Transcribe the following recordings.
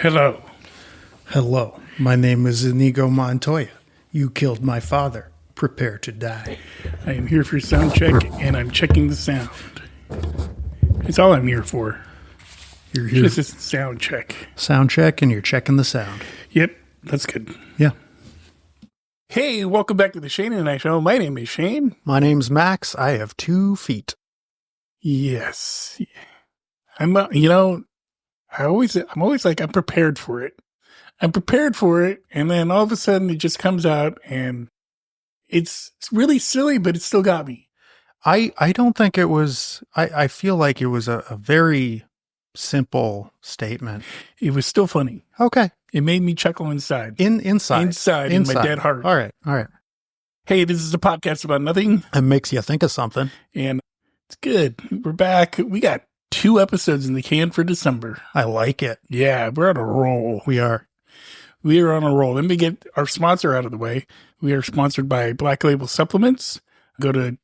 Hello. Hello, my name is Inigo Montoya. You killed my father. Prepare to die. I am here for sound check, and I'm checking the sound. It's all I'm here for. You're here. Just a sound check. Sound check, and you're checking the sound. Yep, that's good. Yeah. Hey, welcome back to the Shane and I Show. My name is Shane. My name's Max. I have 2 feet. Yes. I'm always like, I'm prepared for it. I'm prepared for it, and then all of a sudden it just comes out, and it's really silly, but it still got me. I don't think it was, I feel like it was a very simple statement. It was still funny. Okay. It made me chuckle inside. Inside In my dead heart. All right. Hey, this is a podcast about nothing. It makes you think of something. And it's good. We're back. We got 2 episodes in the can for December. I like it. Yeah, we're on a roll. We are. We are on a roll. Let me get our sponsor out of the way. We are sponsored by Black Label Supplements. Go to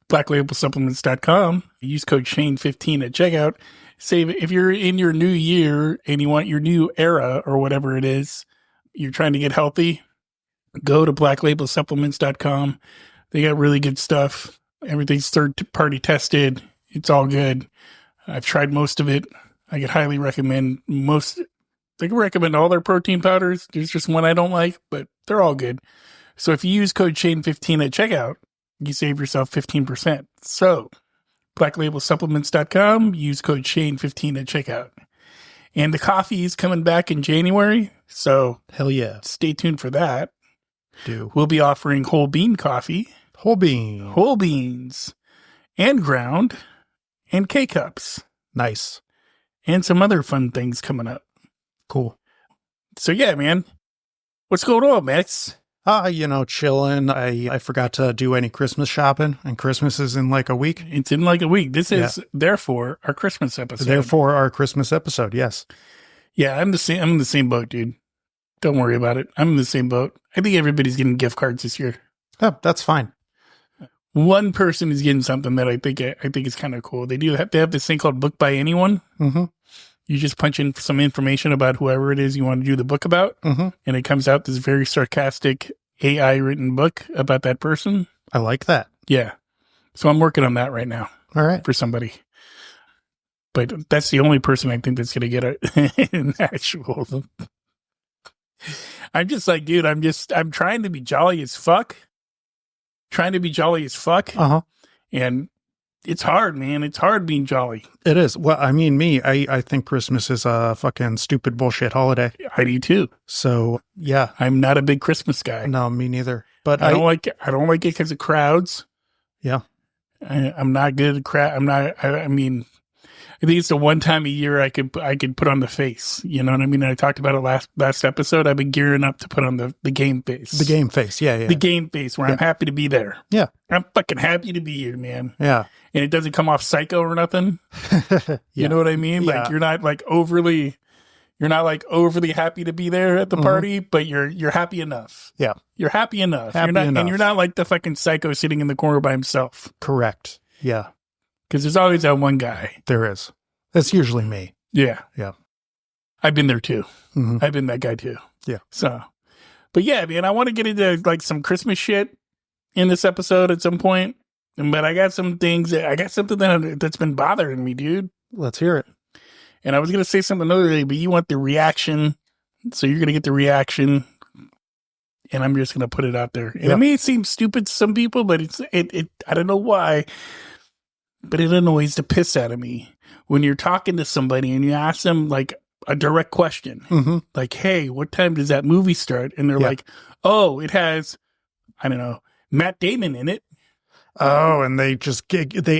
blacklabelsupplements.com. Use code Shane15 at checkout. Save if you're in your new year and you want your new era or whatever it is, you're trying to get healthy, go to blacklabelsupplements.com. They got really good stuff. Everything's third-party tested. It's all good. I've tried most of it. I could highly recommend most. I can recommend all their protein powders. There's just one I don't like, but they're all good. So if you use code Shane15 at checkout, you save yourself 15%. So blacklabelsupplements.com, use code Shane15 at checkout. And the coffee is coming back in January, so Hell yeah. stay tuned for that. Do. We'll be offering whole bean coffee, Whole bean. whole beans, and ground, and K-Cups, Nice. and some other fun things coming up. Cool. So yeah, man. What's going on, Max? Chilling. I forgot to do any Christmas shopping, and Christmas is in like a week. It's in like a week. This is therefore our Christmas episode. Therefore, our Christmas episode, yes. Yeah, I'm in the same boat, dude. Don't worry about it. I'm in the same boat. I think everybody's getting gift cards this year. Oh, that's fine. One person is getting something that I think is kind of cool. They have this thing called Book by Anyone. Mm-hmm. You just punch in some information about whoever it is you want to do the book about, and it comes out this very sarcastic AI written book about that person. I like that. Yeah. So I'm working on that right now. All right. For somebody. But that's the only person I think that's going to get an actual. I'm just like, dude, I'm trying to be jolly as fuck. Uh-huh. And it's hard, man. It's hard being jolly. It is. Well, I mean, I think Christmas is a fucking stupid bullshit holiday. I do too. So, yeah. I'm not a big Christmas guy. No, me neither. But I don't like it because of crowds. Yeah. I'm not good at crowd. I mean, I think it's the one time a year I could put on the face. You know what I mean? I talked about it last episode. I've been gearing up to put on the game face. The game face. Yeah. The game face where I'm happy to be there. Yeah. I'm fucking happy to be here, man. Yeah. And it doesn't come off psycho or nothing. You know what I mean? Yeah. Like you're not overly happy to be there at the party, but you're happy enough. Yeah. You're happy enough. Happy enough. And you're not like the fucking psycho sitting in the corner by himself. Correct. Yeah. Because there's always that one guy. There is. That's usually me. Yeah. Yeah. I've been there too. Mm-hmm. I've been that guy too. Yeah. So, but yeah, man, I want to get into like some Christmas shit in this episode at some point. But I got something that's been bothering me, dude. Let's hear it. And I was going to say something earlier, but you want the reaction. So you're going to get the reaction. And I'm just going to put it out there. And it may seem stupid to some people, but it I don't know why, but it annoys the piss out of me when you're talking to somebody and you ask them like a direct question. Mm-hmm. Like, hey, what time does that movie start? And they're like, oh, it has, I don't know, Matt Damon in it. Oh, and they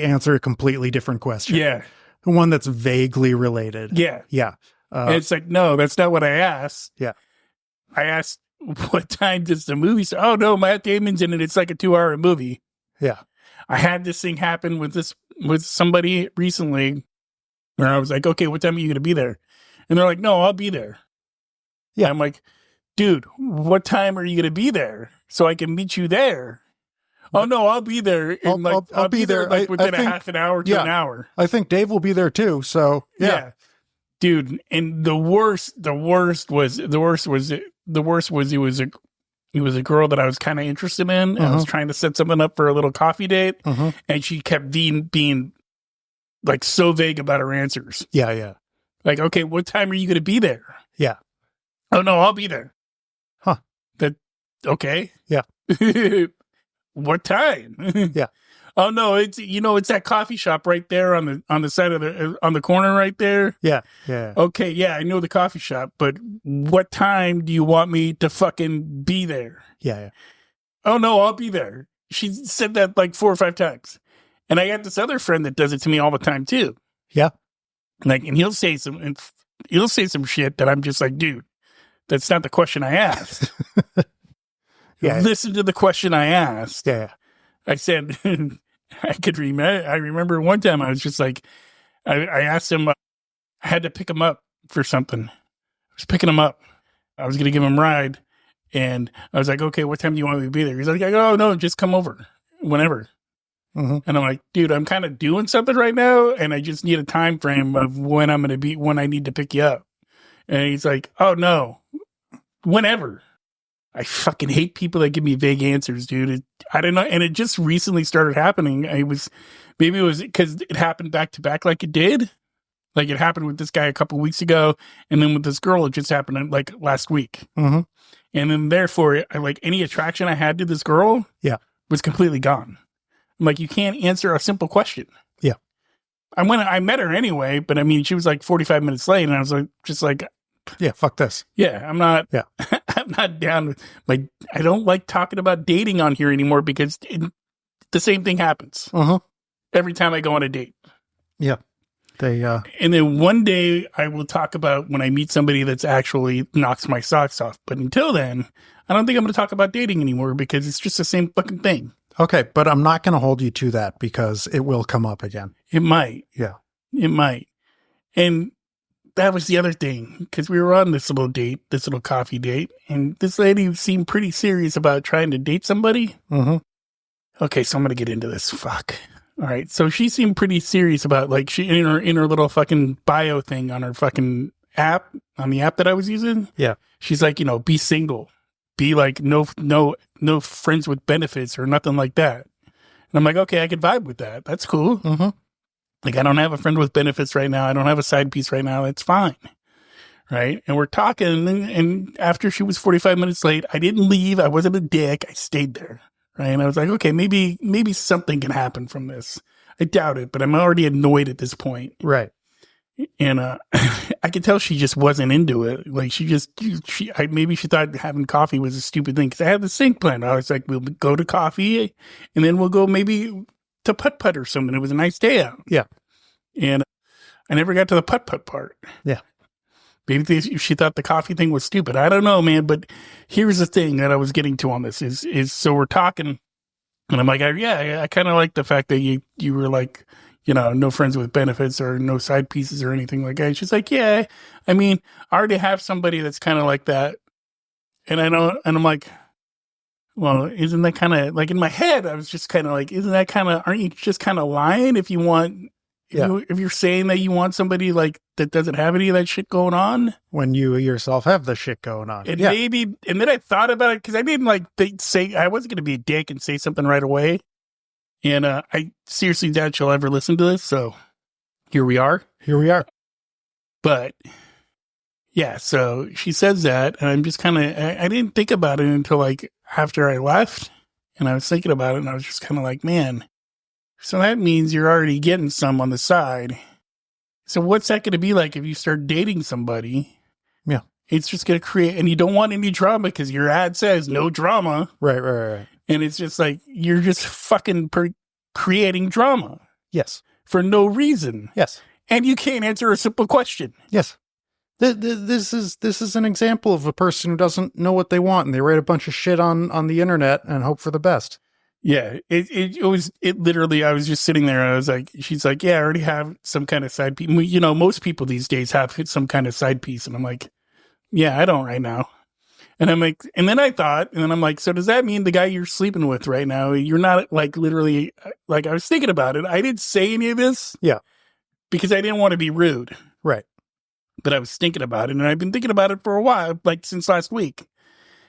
answer a completely different question. Yeah. One that's vaguely related. Yeah. Yeah. And it's like, no, that's not what I asked. Yeah. I asked, what time does the movie start? Oh, no, Matt Damon's in it. It's like a 2-hour movie. Yeah. I had this thing happen with somebody recently where I was like, okay, what time are you going to be there? And they're like, no, I'll be there. Yeah. I'm like, dude, what time are you going to be there so I can meet you there? Oh, no, I'll be there. I'll be there like within a half an hour to an hour. I think Dave will be there too. So, yeah. dude. And the worst was it was a girl that I was kind of interested in. I was trying to set something up for a little coffee date, and she kept being like so vague about her answers. Yeah. Like, okay, what time are you going to be there? Yeah. Oh no, I'll be there. Huh. Okay. Yeah. What time? Yeah. Oh no, it's that coffee shop right there on the side of on the corner right there. Yeah. Okay, yeah, I know the coffee shop, but what time do you want me to fucking be there? Yeah. Oh no, I'll be there. She said that like 4 or 5 times. And I got this other friend that does it to me all the time too. Yeah. Like, and he'll say some shit that I'm just like, dude, that's not the question I asked. Yeah. Listen to the question I asked. Yeah. I said, I remember one time I was just like, I asked him, I had to pick him up for something. I was picking him up. I was going to give him a ride. And I was like, okay, what time do you want me to be there? He's like, oh, no, just come over whenever. And I'm like, dude, I'm kind of doing something right now. And I just need a time frame of when I need to pick you up. And he's like, oh, no, whenever. I fucking hate people that give me vague answers, dude. I don't know. And it just recently started happening. Maybe it was because it happened back to back like it did. Like it happened with this guy a couple weeks ago. And then with this girl, it just happened like last week. And then therefore, like any attraction I had to this girl was completely gone. I'm like, you can't answer a simple question. Yeah. I met her anyway, but I mean, she was like 45 minutes late. And I was like, just like, yeah, fuck this. Yeah, I'm not. Yeah. I'm not down with I don't like talking about dating on here anymore because the same thing happens every time I go on a date. Yeah. And then one day I will talk about when I meet somebody that's actually knocks my socks off. But until then, I don't think I'm going to talk about dating anymore because it's just the same fucking thing. Okay, but I'm not going to hold you to that because it will come up again. It might. Yeah. It might. And that was the other thing, because we were on this little coffee date, and this lady seemed pretty serious about trying to date somebody. Okay, so I'm going to get into this. Fuck. All right. So she seemed pretty serious about, like, she in her little fucking bio thing on her fucking app, on the app that I was using. Yeah. She's like, be single. Be like, no friends with benefits or nothing like that. And I'm like, okay, I could vibe with that. That's cool. Like, I don't have a friend with benefits right now. I don't have a side piece right now. That's fine. Right. And we're talking. And after she was 45 minutes late, I didn't leave. I wasn't a dick. I stayed there. Right. And I was like, okay, maybe something can happen from this. I doubt it, but I'm already annoyed at this point. Right. And I could tell she just wasn't into it. Like, maybe she thought having coffee was a stupid thing because I had the sink plan. I was like, we'll go to coffee and then we'll go maybe to putt-putt or something. It was a nice day out. Yeah. And I never got to the putt-putt part. Yeah. Maybe she thought the coffee thing was stupid. I don't know, man. But here's the thing that I was getting to on this is so we're talking and I'm like, I kind of like the fact that you were like, no friends with benefits or no side pieces or anything like that. She's like, yeah, I mean, I already have somebody that's kind of like that. And I'm like, well, isn't that kind of like in my head? I was just kind of like, aren't you just kind of lying if you're saying that you want somebody like that doesn't have any of that shit going on? When you yourself have the shit going on. And maybe, and then I thought about it because I didn't say, I wasn't going to be a dick and say something right away. And I seriously doubt she'll ever listen to this. So here we are. But yeah, so she says that, and I'm just kind of, I didn't think about it until like after I left, and I was thinking about it, and I was just kind of like, man, so that means you're already getting some on the side. So what's that going to be like if you start dating somebody? Yeah. It's just going to create, and you don't want any drama because your ad says no drama. Right. And it's just like, you're just fucking creating drama. Yes. For no reason. Yes. And you can't answer a simple question. Yes. This is an example of a person who doesn't know what they want and they write a bunch of shit on the internet and hope for the best. Yeah. It literally, I was just sitting there. I was like, she's like, yeah, I already have some kind of side piece. Most people these days have some kind of side piece. And I'm like, yeah, I don't right now. And I'm like, and then I'm like, so does that mean the guy you're sleeping with right now, you're not like literally, like I was thinking about it. I didn't say any of this. Yeah. Because I didn't want to be rude. Right. but I was thinking about it, and I've been thinking about it for a while, like since last week.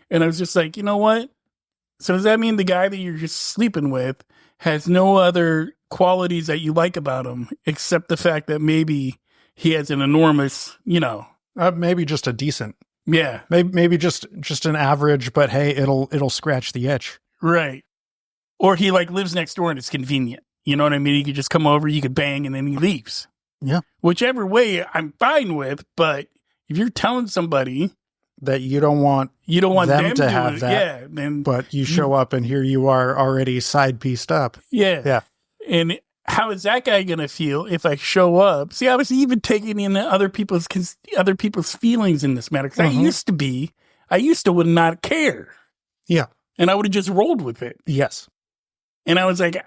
And I was just like, you know what? So does that mean the guy that you're just sleeping with has no other qualities that you like about him except the fact that maybe he has an enormous, Maybe just a decent. Yeah. Maybe just an average, but hey, it'll scratch the itch. Right. Or he like lives next door and it's convenient. You know what I mean? He could just come over, you could bang, and then he leaves. Yeah. Whichever way I'm fine with, but if you're telling somebody that you don't want them to have that, yeah, then but you show up and here you are already side pieced up. Yeah. Yeah. And how is that guy going to feel if I show up? See, I was even taking in other people's feelings in this matter. Because I used to would not care. Yeah. And I would have just rolled with it. Yes. And I was like,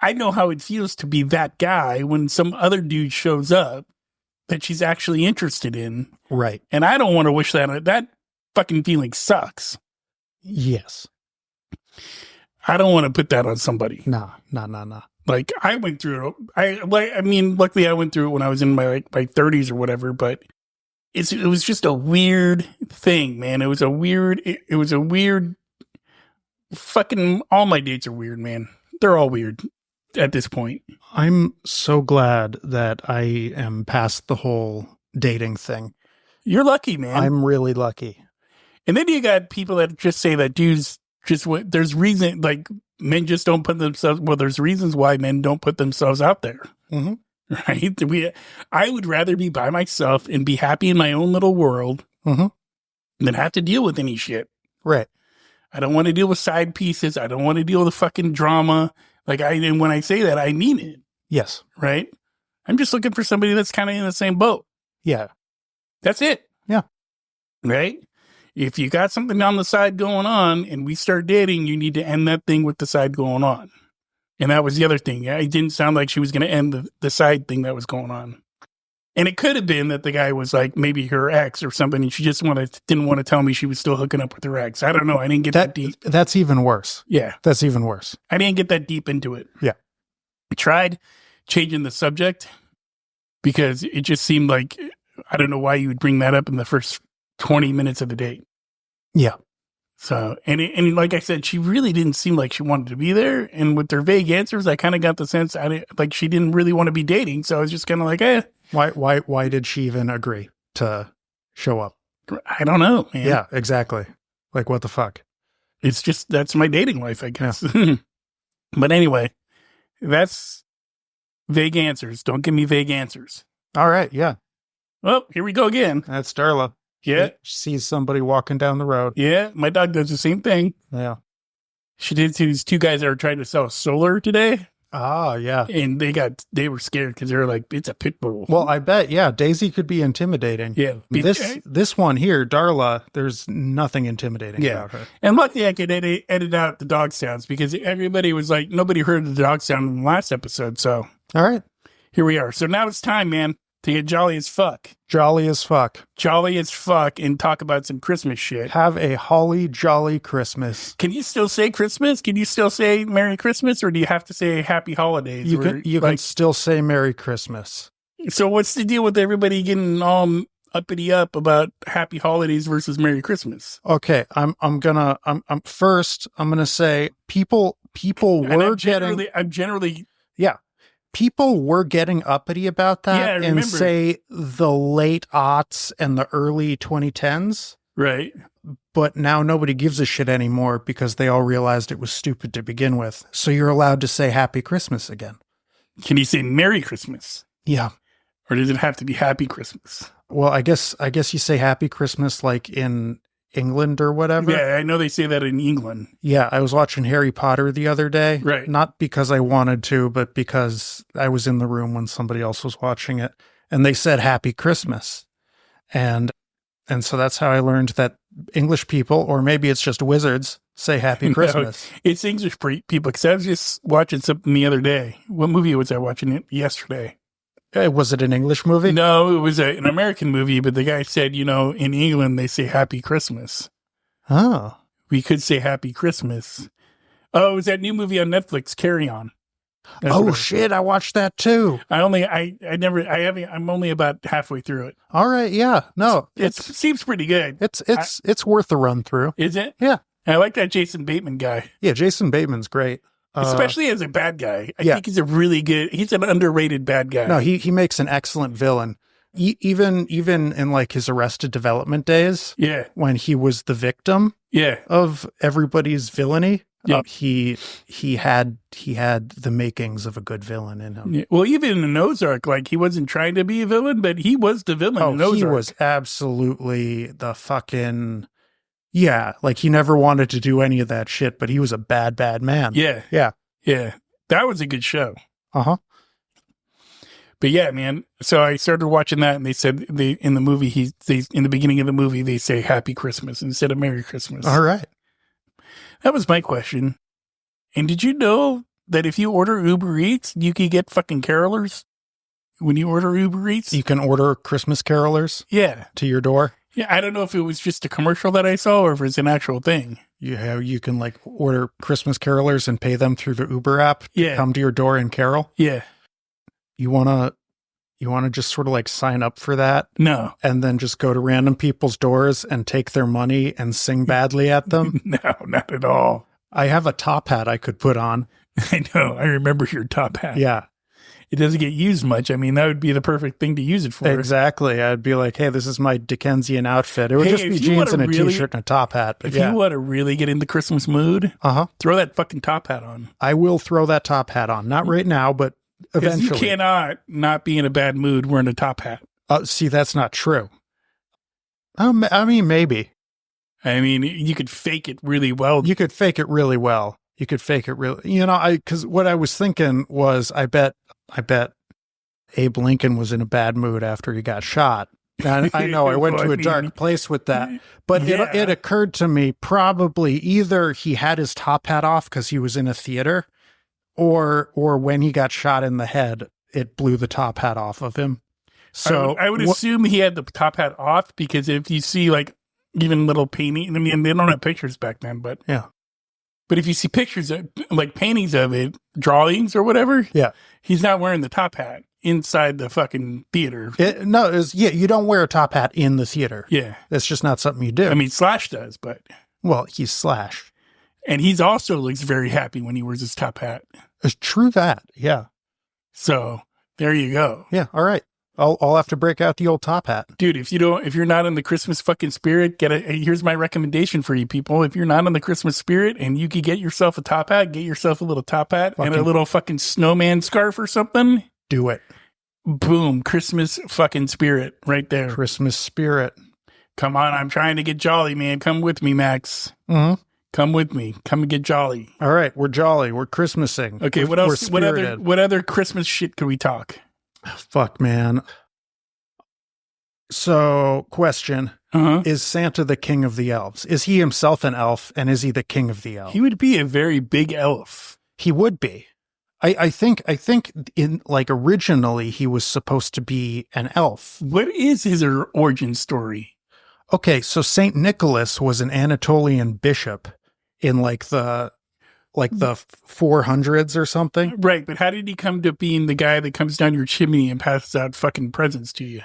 I know how it feels to be that guy when some other dude shows up that she's actually interested in. Right. And I don't want to wish that. That fucking feeling sucks. Yes. I don't want to put that on somebody. Nah. Like I went through it. Luckily I went through it when I was in my 30s or whatever, but it was just a weird thing, man. It was a weird fucking, all my dates are weird, man. They're all weird at this point. I'm so glad that I am past the whole dating thing. You're lucky, man. I'm really lucky. And then you got people that just say that dudes just, there's reason, like men just don't put themselves, there's reasons why men don't put themselves out there. Mm-hmm. Right? I would rather be by myself and be happy in my own little world than have to deal with any shit. Right. I don't want to deal with side pieces. I don't want to deal with fucking drama. And when I say that, I mean it. Yes. Right? I'm just looking for somebody that's kind of in the same boat. Yeah. That's it. Yeah. Right? If you got something on the side going on and we start dating, you need to end that thing with the side going on. And that was the other thing. It didn't sound like she was going to end the side thing that was going on. And it could have been that the guy was like maybe her ex or something, and she just didn't want to tell me she was still hooking up with her ex. I don't know. I didn't get that deep. That's even worse. Yeah. That's even worse. I didn't get that deep into it. Yeah. I tried changing the subject because it just seemed like, I don't know why you would bring that up in the first 20 minutes of the date. Yeah. So, and like I said, she really didn't seem like she wanted to be there. And with her vague answers, I kind of got the sense like she didn't really want to be dating. So I was just kind of like, eh. Why did she even agree to show up? I don't know, man. Yeah, exactly. Like, what the fuck? It's just, that's my dating life, I guess. Yeah. But anyway, that's vague answers. Don't give me vague answers. All right. Yeah. Well, here we go again. That's Darla. Yeah. She sees somebody walking down the road. Yeah. My dog does the same thing. Yeah. She did see these two guys that were trying to sell solar today. Ah, yeah. And they were scared because they were like, it's a pit bull. Well, I bet, yeah, Daisy could be intimidating. Yeah. This one here, Darla, there's nothing intimidating about her. And luckily I could edit out the dog sounds because everybody was like, nobody heard the dog sound in the last episode. So, all right. Here we are. So now it's time, man, to get jolly as fuck. Jolly as fuck. Jolly as fuck and talk about some Christmas shit. Have a holly jolly Christmas. Can you still say Christmas? Can you still say Merry Christmas? Or do you have to say Happy Holidays? You can still say Merry Christmas. So what's the deal with everybody getting all uppity up about Happy Holidays versus Merry Christmas? Okay, I'm gonna say people were generally people were getting uppity about that in, say, the late aughts and the early 2010s. Right. But now nobody gives a shit anymore because they all realized it was stupid to begin with. So you're allowed to say Happy Christmas again. Can you say Merry Christmas? Yeah. Or does it have to be Happy Christmas? Well, I guess you say Happy Christmas like in England or whatever. Yeah, I know they say that in England. Yeah, I was watching Harry Potter the other day. Right. Not because I wanted to, but because I was in the room when somebody else was watching it. And they said Happy Christmas. And so that's how I learned that English people, or maybe it's just wizards, say Happy Christmas. No, it's English people, because I was just watching something the other day. What movie was I watching yesterday? Was it an English movie? No, it was an American movie, but the guy said, in England, they say Happy Christmas. Oh. We could say Happy Christmas. Oh, it was that new movie on Netflix, Carry On. That's Oh what shit, I watched that too. I'm only about halfway through it. All right, yeah. No, It seems pretty good. it's worth the run through. Is it? Yeah. I like that Jason Bateman guy, Yeah, Jason Bateman's great. especially as a bad guy. I think he's an underrated bad guy. No, he makes an excellent villain. Even in like his Arrested Development days, Yeah. when he was the victim Yeah. of everybody's villainy, Yeah. he had the makings of a good villain in him. Yeah. Well, even in Ozark, like he wasn't trying to be a villain, but he was the villain in Ozark. He was absolutely the fucking, yeah, like he never wanted to do any of that shit, but he was a bad man. Yeah. Yeah. Yeah. That was a good show. Uh-huh. But yeah, man. So I started watching that, and they said in the movie in the beginning of the movie they say Happy Christmas instead of Merry Christmas. All right. That was my question. And did you know that if you order Uber Eats, you can get fucking carolers when you order Uber Eats? You can order Christmas carolers Yeah. to your door. Yeah, I don't know if it was just a commercial that I saw or if it's an actual thing. You can like order Christmas carolers and pay them through the Uber app to come to your door and carol. Yeah. You wanna just sort of like sign up for that? No. And then just go to random people's doors and take their money and sing badly at them? No, not at all. I have a top hat I could put on. I know. I remember your top hat. Yeah. It doesn't get used much. I mean, that would be the perfect thing to use it for. Exactly. I'd be like, hey, this is my Dickensian outfit. It would just be jeans and a t-shirt and a top hat. But if you want to really get in the Christmas mood, throw that fucking top hat on. I will throw that top hat on. Not right now, but eventually. You cannot not be in a bad mood wearing a top hat. See, that's not true. I mean, maybe. I mean, you could fake it really well. You could fake it really well. Because what I was thinking was, I bet Abe Lincoln was in a bad mood after he got shot. And I know I went to a dark place with that, but it occurred to me probably either he had his top hat off because he was in a theater, or when he got shot in the head, it blew the top hat off of him. So I would assume he had the top hat off, because if you see like even little painting, I mean, they don't have pictures back then, but yeah. But if you see pictures of like paintings of it, drawings or whatever, he's not wearing the top hat inside the fucking theater. You don't wear a top hat in the theater. Yeah. That's just not something you do. I mean, Slash does, but. Well, he's Slash. And he's also looks very happy when he wears his top hat. It's true that. Yeah. So there you go. Yeah. All right. I'll have to break out the old top hat. Dude, if you're not in the Christmas fucking spirit, here's my recommendation for you people. If you're not in the Christmas spirit and you could get yourself a top hat, get yourself a little top hat and a little fucking snowman scarf or something. Do it. Boom. Christmas fucking spirit right there. Christmas spirit. Come on. I'm trying to get jolly, man. Come with me, Max. Mm-hmm. Come with me. Come and get jolly. All right. We're jolly. We're Christmasing. Okay. What else? What other Christmas shit can we talk? Fuck, man. So, question. Is Santa the king of the elves? Is he himself an elf, and is he the king of the elves? He would be a very big elf. He would be. I think in like originally he was supposed to be an elf. What is his origin story? Okay, so Saint Nicholas was an Anatolian bishop in like the 400s or something. Right, but how did he come to being the guy that comes down your chimney and passes out fucking presents to you?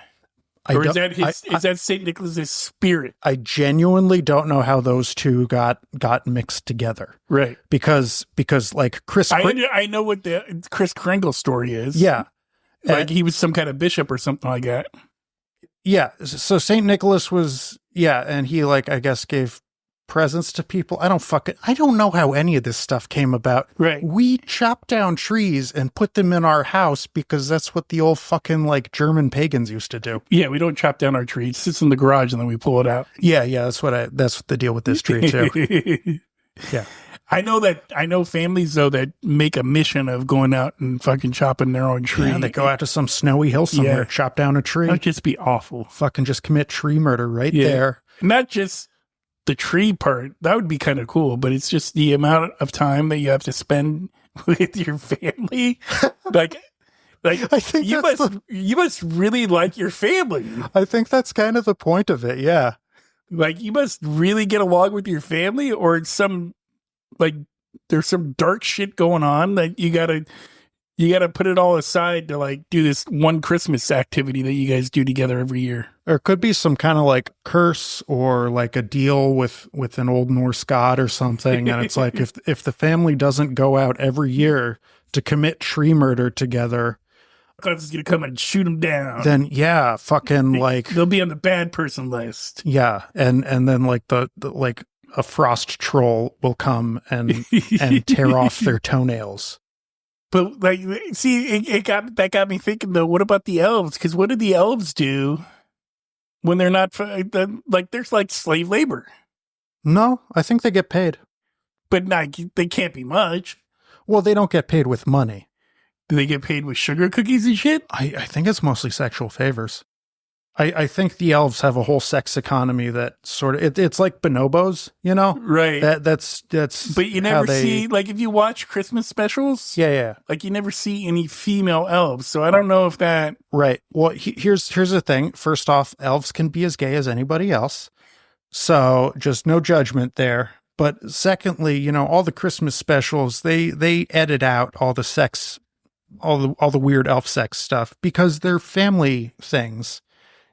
Or is that St. Nicholas's spirit? I genuinely don't know how those two got mixed together. Right. Because like Chris... I know what the Kris Kringle story is. Yeah. Like he was some kind of bishop or something like that. Yeah. So St. Nicholas was... Yeah, and he like, I guess, gave presents to people. I don't know how any of this stuff came about. Right. We chopped down trees and put them in our house because that's what the old fucking like German pagans used to do. Yeah, we don't chop down our tree. It sits in the garage and then we pull it out. Yeah, that's the deal with this tree too. Yeah. I know families though that make a mission of going out and fucking chopping their own tree. Yeah, they go out to some snowy hill somewhere, chop down a tree. That'd just be awful. Fucking just commit tree murder right there. Not just the tree part, that would be kind of cool, but it's just the amount of time that you have to spend with your family. like I think you must really like your family. I think that's kind of the point of it. Yeah. Like you must really get along with your family, or it's there's some dark shit going on that you gotta You got to put it all aside to like do this one Christmas activity that you guys do together every year. Or it could be some kind of like curse or like a deal with an old Norse god or something. And it's like, if the family doesn't go out every year to commit tree murder together, God's is going to come and shoot them down. then yeah, fucking like they'll be on the bad person list. Yeah. And then like the like a frost troll will come and tear off their toenails. But like, see, that got me thinking though. What about the elves? Because what do the elves do when they're not like? There's like slave labor. No, I think they get paid. But not, they can't be much. Well, they don't get paid with money. Do they get paid with sugar cookies and shit? I think it's mostly sexual favors. I think the elves have a whole sex economy that sort of it's like bonobos, you know? Right. That's. But you never see, like, if you watch Christmas specials, yeah, like you never see any female elves. So I don't know if that. Right. Well, here's the thing. First off, elves can be as gay as anybody else, so just no judgment there. But secondly, you know, all the Christmas specials they edit out all the sex, all the weird elf sex stuff because they're family things.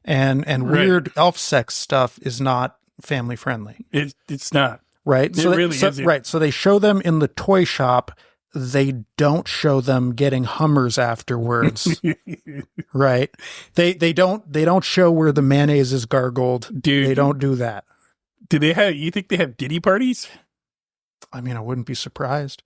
And right. Weird elf sex stuff is not family friendly. It's not. Right. So really isn't. Right. So they show them in the toy shop. They don't show them getting Hummers afterwards. Right. They don't show where the mayonnaise is gargled. Dude, they don't do that. You think they have ditty parties? I mean, I wouldn't be surprised.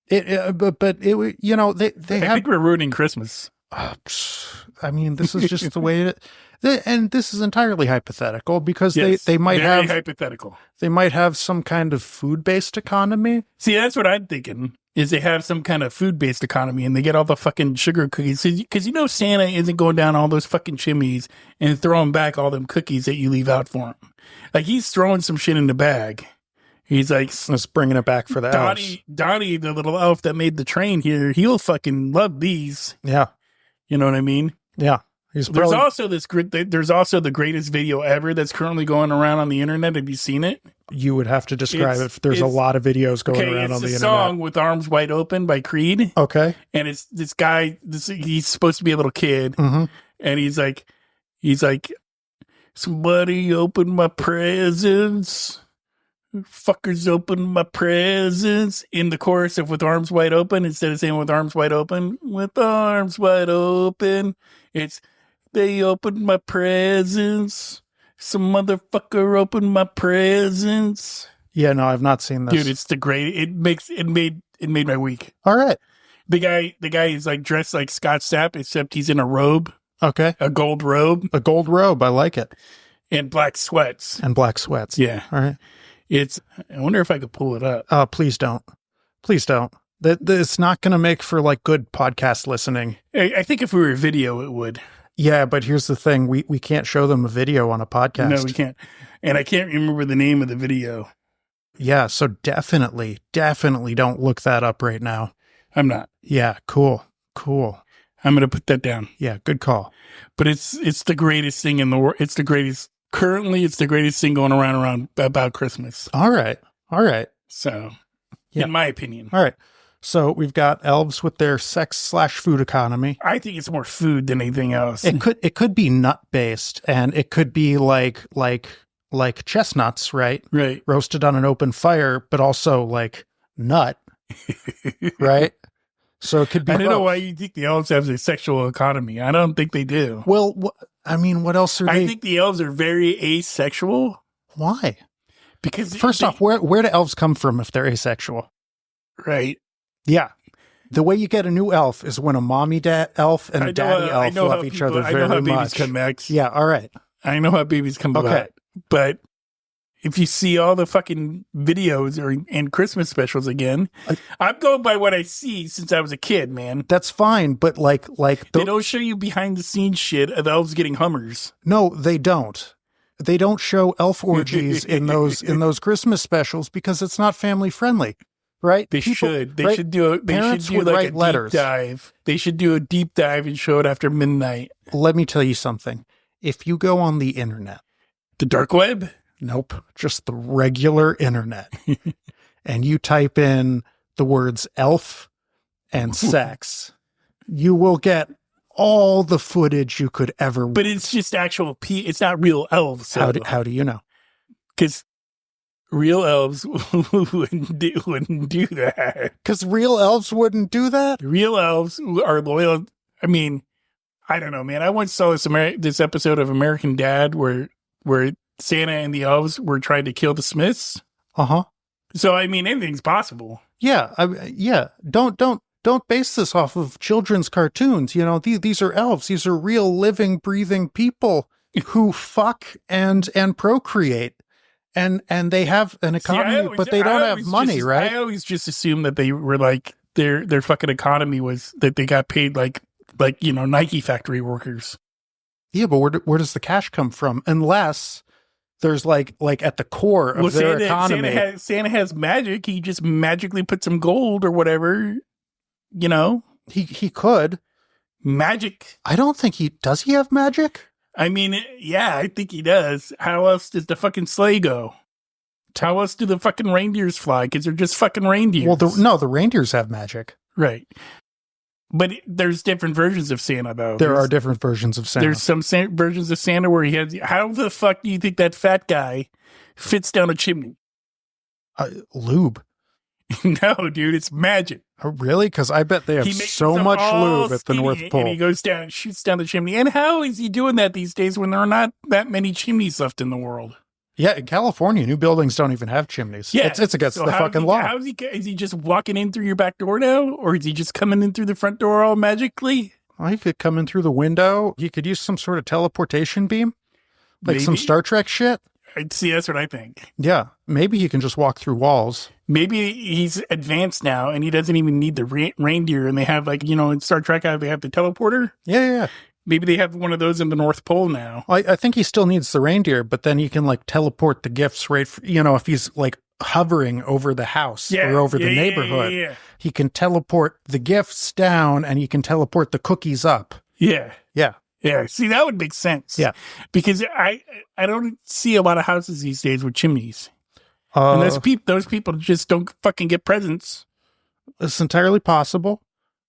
But you know, they I think we're ruining Christmas. I mean, this is just the way and this is entirely hypothetical because yes, they might very have hypothetical. They might have some kind of food-based economy. See, that's what I'm thinking. Is they have some kind of food-based economy and they get all the fucking sugar cookies because you know Santa isn't going down all those fucking chimneys and throwing back all them cookies that you leave out for him. Like he's throwing some shit in the bag. He's like, let's bringing it back for the elves. Donnie, the little elf that made the train here, he'll fucking love these. Yeah. You know what I mean? Yeah. There's also the greatest video ever that's currently going around on the internet. Have you seen it? You would have to describe it. There's a lot of videos going around on the internet. It's a song with Arms Wide Open by Creed. Okay. And it's this guy, he's supposed to be a little kid. Mm-hmm. And he's like, somebody open my presents. Fuckers open my presents in the chorus of With Arms Wide Open. Instead of saying with arms wide open, with arms wide open, it's they opened my presents. Some motherfucker opened my presents. Yeah, no, I've not seen this. Dude, it's the great. It made my week. All right. The guy is like dressed like Scott Stapp, except he's in a robe. Okay. A gold robe. A gold robe. I like it. And black sweats. Yeah. All right. I wonder if I could pull it up. Please don't. Please don't. It's not going to make for like good podcast listening. I think if we were video, it would. Yeah, but here's the thing. We can't show them a video on a podcast. No, we can't. And I can't remember the name of the video. Yeah, so definitely don't look that up right now. I'm not. Yeah, cool. I'm going to put that down. Yeah, good call. But it's the greatest thing in the world. Currently, it's the greatest thing going around about Christmas. All right. So, yeah. In my opinion. All right. So we've got elves with their sex/food economy. I think it's more food than anything else. It could be nut based, and it could be like chestnuts, right? Right. Roasted on an open fire, but also like nut, right? So it could be. I don't know why you think the elves have a sexual economy. I don't think they do. Well, I mean, what else are they? I think the elves are very asexual. Why? Because first off, where do elves come from if they're asexual? Right. Yeah. The way you get a new elf is when a mommy elf and a daddy elf love each other very much. I know how babies come back. Yeah, all right. I know how babies come about. But if you see all the fucking videos and Christmas specials again, I'm going by what I see since I was a kid, man. That's fine, but like they don't show you behind the scenes shit of elves getting Hummers. No, they don't. They don't show elf orgies in those Christmas specials because it's not family friendly. Right? They should do like a deep dive. They should do a deep dive and show it after midnight. Let me tell you something. If you go on the internet, the dark web? Nope, just the regular internet. And you type in the words elf and sex, You will get all the footage you could ever want. But it's just actual it's not real elves. So. How do you know? Because real elves wouldn't do that. Because real elves wouldn't do that? Real elves are loyal. I mean, I don't know, man. I once saw this episode of American Dad where Santa and the elves were trying to kill the Smiths. Uh-huh. So, I mean, anything's possible. Yeah. Don't base this off of children's cartoons. You know, these are elves. These are real living, breathing people who fuck and procreate. And they have an economy, but they don't have money, right? I always just assumed that they were like, their fucking economy was that they got paid like, Nike factory workers. Yeah, but where does the cash come from? Unless there's like at the core of their economy. Santa has magic. He just magically put some gold or whatever, He could. Magic. I don't think does he have magic? I mean, yeah, I think he does. How else does the fucking sleigh go? How else do the fucking reindeers fly? Because they're just fucking reindeers. Well, the reindeers have magic. Right. But there's different versions of Santa, though. There are different versions of Santa. There's some versions of Santa where he has... How the fuck do you think that fat guy fits down a chimney? Lube. No, dude, it's magic. Oh, really? Because I bet they have so much lube at the North Pole. And he goes down and shoots down the chimney. And how is he doing that these days when there are not that many chimneys left in the world? Yeah, in California, new buildings don't even have chimneys. Yeah, it's against the fucking law. Is he just walking in through your back door now? Or is he just coming in through the front door all magically? Well, he could come in through the window. He could use some sort of teleportation beam. Like some Star Trek shit. See, that's what I think. Yeah, maybe he can just walk through walls. Maybe he's advanced now and he doesn't even need the reindeer. And they have in Star Trek, they have the teleporter. Yeah. Maybe they have one of those in the North Pole now. I think he still needs the reindeer, but then he can teleport the gifts right, if he's hovering over the house or over the neighborhood. Yeah. He can teleport the gifts down and he can teleport the cookies up. Yeah. Yeah. Yeah. See, that would make sense. Yeah. Because I don't see a lot of houses these days with chimneys. And those people just don't fucking get presents. It's entirely possible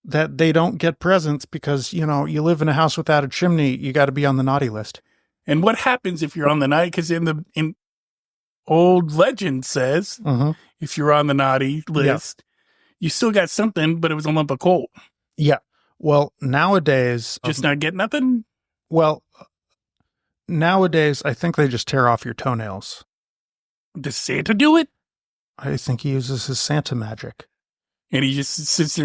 that they don't get presents because, you live in a house without a chimney, you got to be on the naughty list. And what happens if you're on the naughty? Because in old legend says, if you're on the naughty list, you still got something, but it was a lump of coal. Yeah. Well, nowadays... Just not get nothing? Well, nowadays, I think they just tear off your toenails. Does Santa do it? I think he uses his Santa magic. And he just sits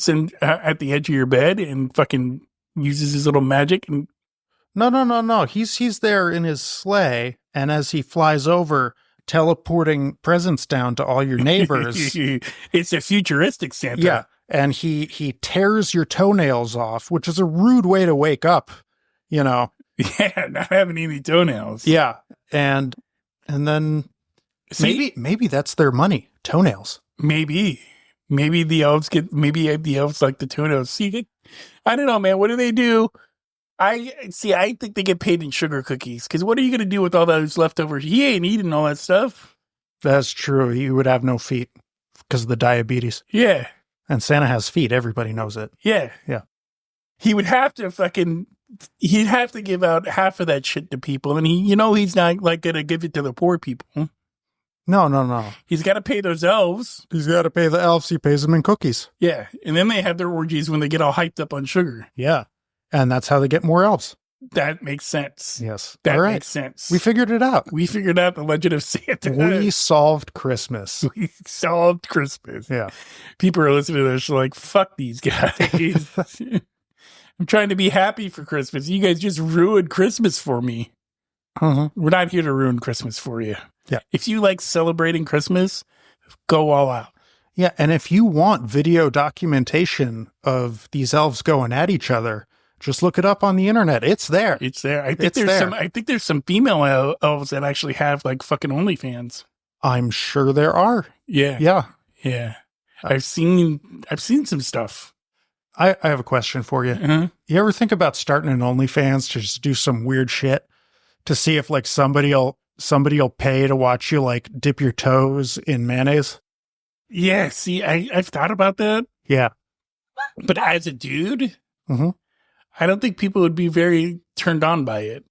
in at the edge of your bed and fucking uses his little magic. And No. He's there in his sleigh, and as he flies over, teleporting presents down to all your neighbors. It's a futuristic Santa. Yeah, and he tears your toenails off, which is a rude way to wake up, Yeah, not having any toenails. Yeah, and then maybe that's their money, toenails. Maybe the elves like the toenails. See, I don't know, man. What do they do? I think they get paid in sugar cookies. Because what are you going to do with all those leftovers? He ain't eating all that stuff. That's true. He would have no feet because of the diabetes. Yeah. And Santa has feet. Everybody knows it. Yeah. Yeah. He would have to he'd have to give out half of that shit to people. And he's not going to give it to the poor people. No. He's got to pay those elves. He's got to pay the elves. He pays them in cookies. Yeah. And then they have their orgies when they get all hyped up on sugar. Yeah. And that's how they get more elves. That makes sense. Yes. That makes sense. We figured it out. We figured out the legend of Santa. We solved Christmas. We solved Christmas. Yeah. People are listening to this like, fuck these guys. I'm trying to be happy for Christmas. You guys just ruined Christmas for me. We're not here to ruin Christmas for you. Yeah. If you like celebrating Christmas, go all out. Yeah. And if you want video documentation of these elves going at each other, just look it up on the internet. It's there. It's there. I think there's some female elves that actually have like fucking OnlyFans. I'm sure there are. Yeah. Yeah. Yeah. I've seen some stuff. I have a question for you. You ever think about starting an OnlyFans to just do some weird shit to see if like somebody'll pay to watch you like dip your toes in mayonnaise? Yeah. See, I've thought about that. Yeah. But as a dude, Mm-hmm. I don't think people would be very turned on by it.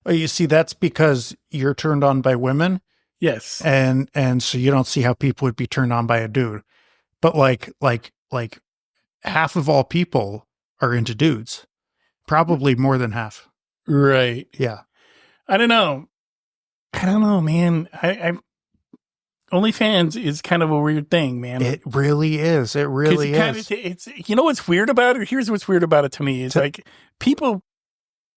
Oh, you see, that's because you're turned on by women, Yes. and so you don't see how people would be turned on by a dude. But like half of all people are into dudes, probably more than half. Right. Yeah. I don't know, man. I OnlyFans is kind of a weird thing, man. It really is. It really is. It's you know what's weird about it? Here's what's weird about it to me. It's like people.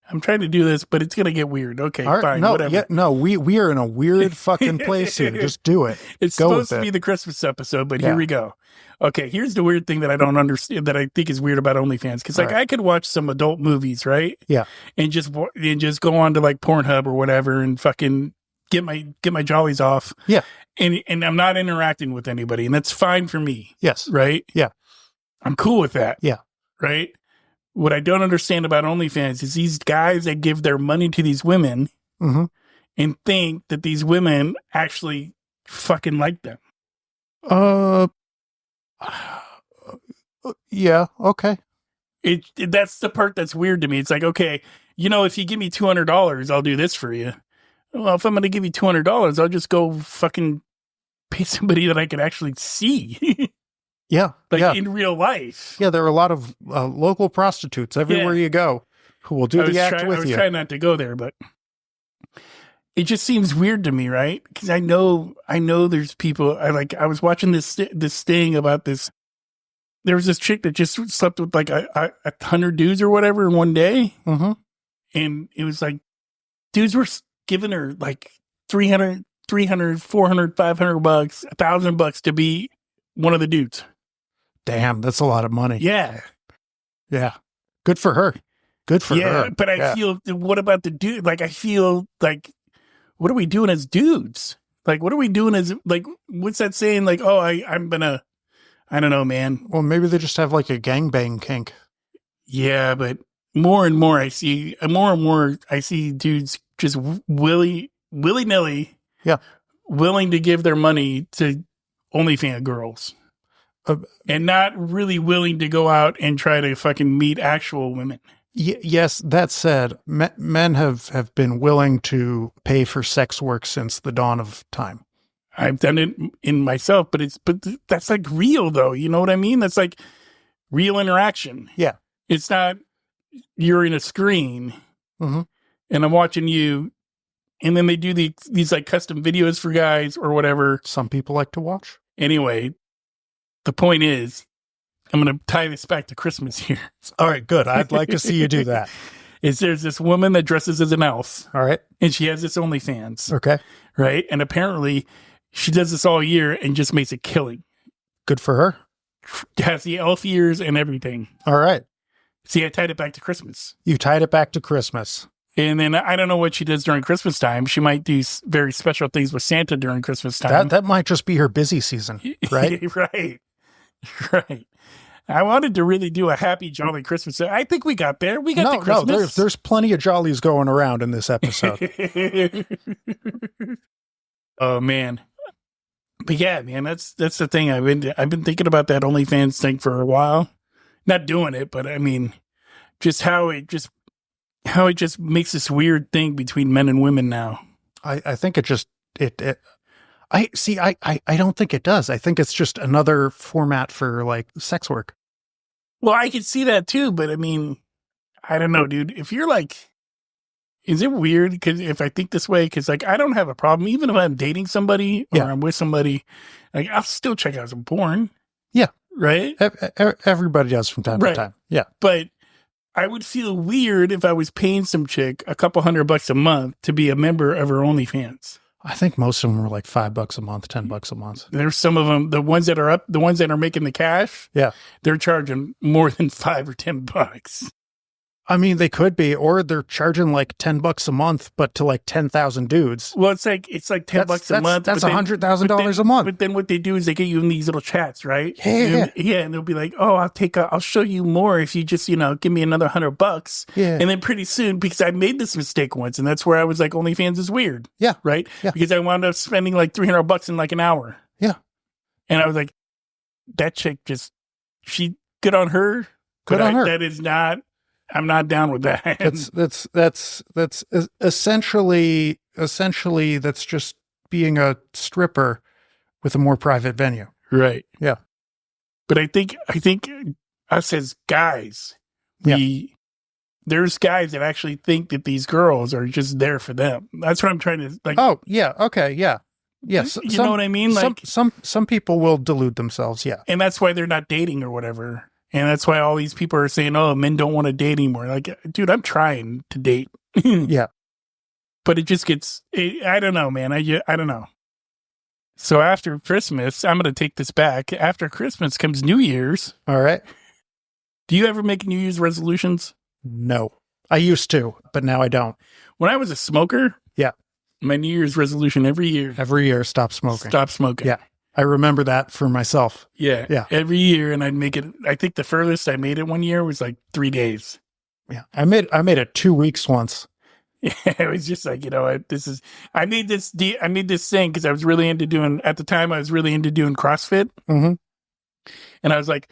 I'm trying to do this, but it's gonna get weird. Okay, fine, no, whatever. Yeah, no, we are in a weird fucking place here. Just do it. It's Go supposed with to be it. the Christmas episode, but here we go. Okay, here's the weird thing that I don't understand, that I think is weird about OnlyFans, because like I could watch some adult movies, right? Yeah, and just go on to like Pornhub or whatever and fucking get my jollies off. Yeah, and I'm not interacting with anybody, and that's fine for me. Yes. Right. Yeah, I'm cool with that. Yeah. Right. What I don't understand about OnlyFans is these guys that give their money to these women and think that these women actually fucking like them. Yeah. Okay. That's the part that's weird to me. It's like, okay, if you give me $200, I'll do this for you. Well, if I'm going to give you $200, I'll just go fucking pay somebody that I can actually see. Yeah. In real life. Yeah. There are a lot of local prostitutes everywhere you go who will do the act with you. I was trying not to go there, but it just seems weird to me, right? Because I know there's people. I was watching this thing about this. There was this chick that just slept with like 100 dudes or whatever in one day. Mm-hmm. And it was like dudes were giving her like 300, 400, 500 bucks, $1,000 to be one of the dudes. Damn, that's a lot of money. Yeah. Yeah. Good for her. Good for her. Yeah, but I feel, what about the dude? Like, I feel like, what are we doing as dudes? Like, what are we doing as, like, what's that saying? Like, oh, I'm gonna, I don't know, man. Well, maybe they just have like a gangbang kink. Yeah, but more and more I see dudes just willy-nilly, willing to give their money to OnlyFans girls. And not really willing to go out and try to fucking meet actual women. Yes, that said, men have been willing to pay for sex work since the dawn of time. I've done it in myself, but that's like real though. You know what I mean? That's like real interaction. Yeah. It's not, you're in a screen and I'm watching you, and then they do these like custom videos for guys or whatever. Some people like to watch. Anyway, the point is, I'm going to tie this back to Christmas here. All right, good. I'd like to see you do that. There's this woman that dresses as an elf. All right. And she has this OnlyFans. Okay. Right. And apparently she does this all year and just makes a killing. Good for her. Has the elf ears and everything. All right. See, I tied it back to Christmas. You tied it back to Christmas. And then I don't know what she does during Christmas time. She might do very special things with Santa during Christmas time. That might just be her busy season, right? Right. I wanted to really do a happy, jolly Christmas. I think we got there. We got to Christmas. No, there's plenty of jollies going around in this episode. Oh man. But yeah, man, that's the thing. I've been thinking about that OnlyFans thing for a while. Not doing it, but I mean, just how it just makes this weird thing between men and women now. I think I don't think it does. I think it's just another format for like sex work. Well, I could see that too, but I mean, I don't know, dude. If you're like, is it weird? Because if I think this way, because like I don't have a problem, even if I'm dating somebody or I'm with somebody, like I'll still check out some porn. Yeah. Right? Everybody does from time to time. Yeah. But I would feel weird if I was paying some chick a couple $100 a month to be a member of her OnlyFans. I think most of them were like $5 a month, $10 a month. There's some of them, the ones that are making the cash. Yeah. They're charging more than $5 or $10. I mean, they could be, or they're charging like $10 a month, but to like 10,000 dudes. Well, it's like $10 a month. That's $100,000 a month. But then what they do is they get you in these little chats, right? Yeah. And they'll be like, "Oh, I'll show you more if you just give me another $100." Yeah. And then pretty soon, because I made this mistake once, and that's where I was like, OnlyFans is weird. Yeah. Right. Yeah. Because I wound up spending like $300 in like an hour. Yeah. And I was like, that chick she good on her. Good on her. That is not. I'm not down with that. That's essentially that's just being a stripper with a more private venue. Right. Yeah. But I think us as guys, there's guys that actually think that these girls are just there for them. That's what I'm trying to like. Oh yeah. Okay. Yeah. Yes. You know what I mean? Like some people will delude themselves. Yeah. And that's why they're not dating or whatever. And that's why all these people are saying, "Oh, men don't want to date anymore." Like, dude, I'm trying to date. Yeah. But it just gets. I don't know, man. I don't know. So after Christmas, I'm going to take this back. After Christmas comes New Year's. All right. Do you ever make New Year's resolutions? No. I used to, but now I don't. When I was a smoker, yeah, my New Year's resolution every year, stop smoking. Stop smoking. Yeah. I remember that for myself. Yeah. Yeah. Every year, and I'd make it. I think the furthest I made it one year was like 3 days. Yeah. I made it 2 weeks once. Yeah, it was just like, I made this thing because I was really into doing, at the time, I was really into doing CrossFit. Mm-hmm. And I was like,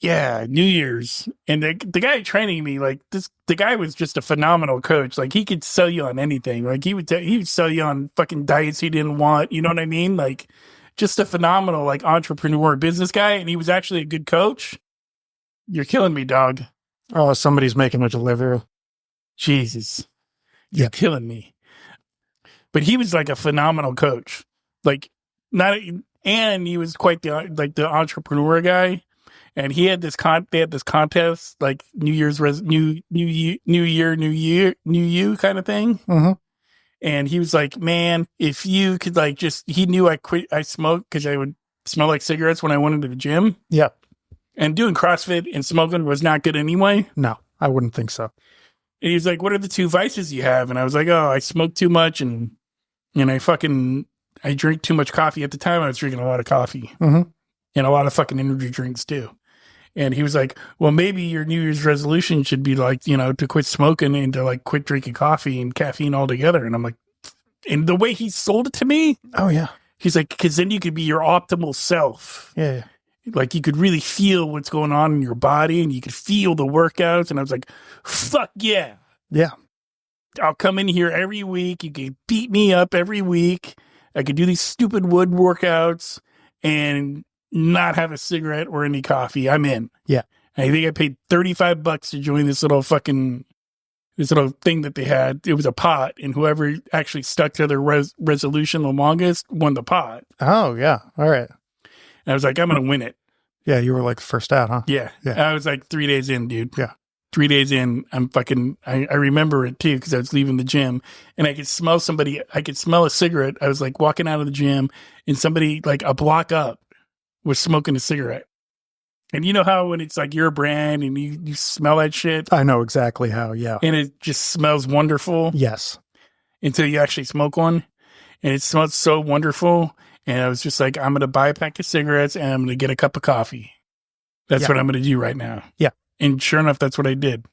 yeah, New Year's. And the guy training me, like the guy was just a phenomenal coach. Like he could sell you on anything. Like he would sell you on fucking diets he didn't want. You know what I mean? Like just a phenomenal, like entrepreneur business guy. And he was actually a good coach. You're killing me, dog. Oh, somebody's making a delivery. Jesus. You're killing me. But he was like a phenomenal coach. Like and he was quite the entrepreneur guy. And he had they had this contest, like New Year's new you kind of thing. Mm-hmm. And he was like, man, if you could like he knew I smoked because I would smell like cigarettes when I went into the gym. Yeah. And doing CrossFit and smoking was not good anyway. No, I wouldn't think so. And he was like, what are the 2 vices you have? And I was like, oh, I smoke too much and I drink too much coffee. At the time, I was drinking a lot of coffee and a lot of fucking energy drinks too. And he was like, well, maybe your New Year's resolution should be like, to quit smoking and to like quit drinking coffee and caffeine altogether. And I'm like, and the way he sold it to me. Oh, yeah. He's like, because then you could be your optimal self. Yeah. Like you could really feel what's going on in your body and you could feel the workouts. And I was like, fuck yeah. Yeah. I'll come in here every week. You can beat me up every week. I could do these stupid wood workouts and not have a cigarette or any coffee. I'm in. Yeah. I think I paid $35 to join this little thing that they had. It was a pot, and whoever actually stuck to their resolution the longest won the pot. Oh, yeah. All right. And I was like, I'm going to win it. Yeah, you were like first out, huh? Yeah. I was like 3 days in, dude. Yeah. 3 days in, I remember it too because I was leaving the gym and I could smell a cigarette. I was like walking out of the gym and somebody like a block up was smoking a cigarette. And you know how when it's like your brand and you smell that shit? I know exactly how, yeah. And it just smells wonderful. Yes. Until you actually smoke one. And it smells so wonderful. And I was just like, I'm going to buy a pack of cigarettes and I'm going to get a cup of coffee. That's what I'm going to do right now. Yeah. And sure enough, that's what I did.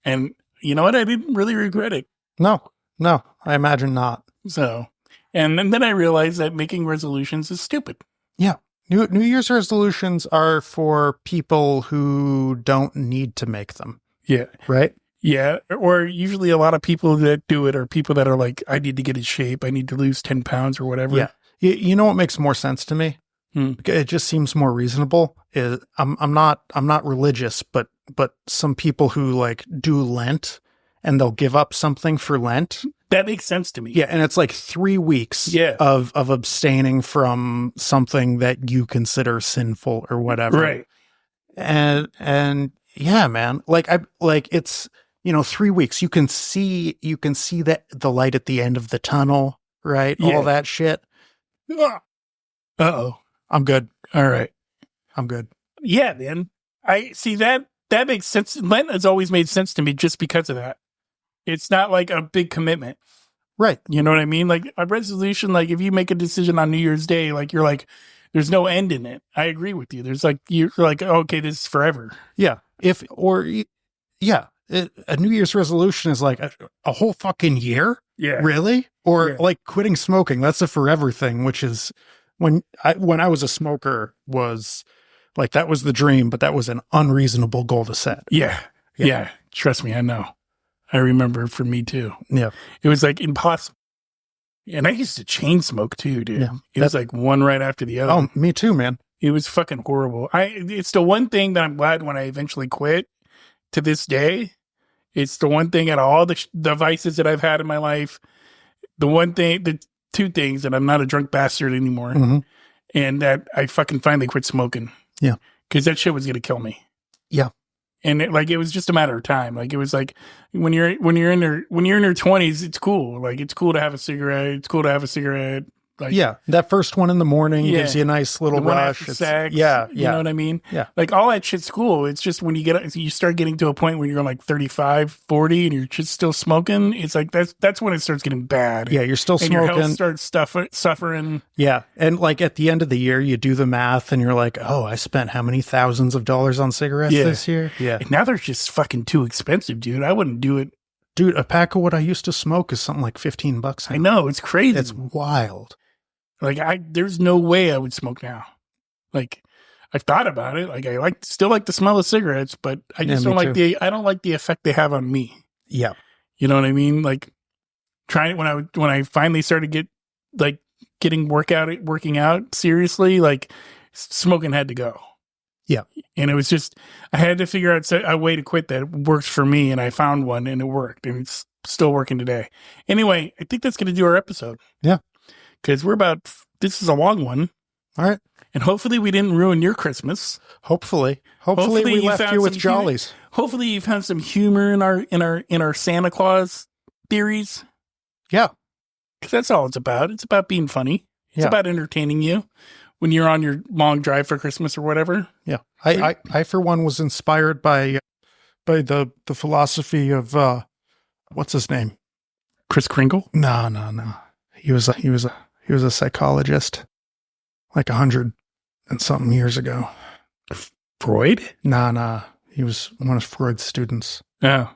And you know what? I didn't really regret it. No, I imagine not. So, and then I realized that making resolutions is stupid. Yeah. New Year's resolutions are for people who don't need to make them. Yeah. Right? Yeah. Or usually a lot of people that do it are people that are like, I need to get in shape. I need to lose 10 pounds or whatever. Yeah. You know what makes more sense to me? It just seems more reasonable. I'm not religious, but some people who like do Lent and they'll give up something for Lent. That makes sense to me. Yeah, and it's like 3 weeks of abstaining from something that you consider sinful or whatever. Right. And yeah, man. It's 3 weeks. You can see that the light at the end of the tunnel, right? Yeah. All that shit. Uh-oh. I'm good. All right. I'm good. Yeah, man. I see that makes sense. Lent has always made sense to me just because of that. It's not like a big commitment. Right. You know what I mean? Like a resolution, like if you make a decision on New Year's Day, like you're like, there's no end in it. I agree with you. There's like, you're like, oh, okay, this is forever. Yeah. A New Year's resolution is like a whole fucking year. Yeah. Really? Or like quitting smoking. That's a forever thing, which is when I was a smoker was Like that was the dream, but that was an unreasonable goal to set. Yeah. Yeah. Trust me, I know. I remember for me too. Yeah. It was like impossible. And I used to chain smoke too, dude. Yeah. It was like one right after the other. Oh, me too, man. It was fucking horrible. It's the one thing that I'm glad when I eventually quit to this day. It's the one thing out of all the vices that I've had in my life. The two things that I'm not a drunk bastard anymore. Mm-hmm. And that I fucking finally quit smoking. Yeah. Because that shit was going to kill me. Yeah. And it was just a matter of time. Like it was like when you're in your 20s, it's cool. Like it's cool to have a cigarette. It's cool to have a cigarette. Like, yeah, that first one in the morning gives you a nice little rush. Sex, you know what I mean? Yeah. Like all that shit's cool. It's just when you start getting to a point where you're like 35, 40 and you're just still smoking, it's like that's when it starts getting bad. Yeah, you're still and smoking. Your health starts suffering. Yeah. And like at the end of the year, you do the math and you're like, oh, I spent how many thousands of dollars on cigarettes this year? Yeah. And now they're just fucking too expensive, dude. I wouldn't do it. Dude, a pack of what I used to smoke is something like $15. I know, it's crazy. It's wild. Like there's no way I would smoke now. Like I've thought about it. Like I still like the smell of cigarettes, but I just don't like I don't like the effect they have on me. Yeah. You know what I mean? Like when I finally started working out seriously, like smoking had to go. Yeah. And it was just, I had to figure out a way to quit that works for me. And I found one and it worked and it's still working today. Anyway, I think that's going to do our episode. Yeah. Because this is a long one. All right. And hopefully we didn't ruin your Christmas. Hopefully we left you with jollies. Hopefully you found some humor in our Santa Claus theories. Yeah. Because that's all it's about. It's about being funny. It's about entertaining you when you're on your long drive for Christmas or whatever. Yeah. I for one was inspired by the philosophy of what's his name? Kris Kringle? No. He was a psychologist like 100 and something years ago. Freud? Nah. He was one of Freud's students. Oh.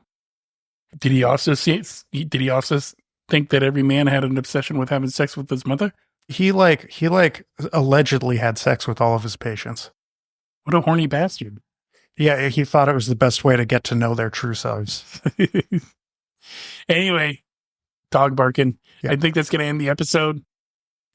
Did he also think that every man had an obsession with having sex with his mother? He allegedly had sex with all of his patients. What a horny bastard. Yeah, he thought it was the best way to get to know their true selves. Anyway, dog barking. Yeah. I think that's going to end the episode.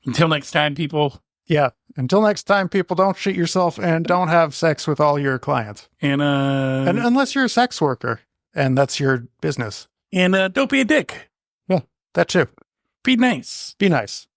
Until next time, people. Yeah. Until next time, people, don't shit yourself and don't have sex with all your clients. And unless you're a sex worker and that's your business. And don't be a dick. Yeah, that too. Be nice. Be nice.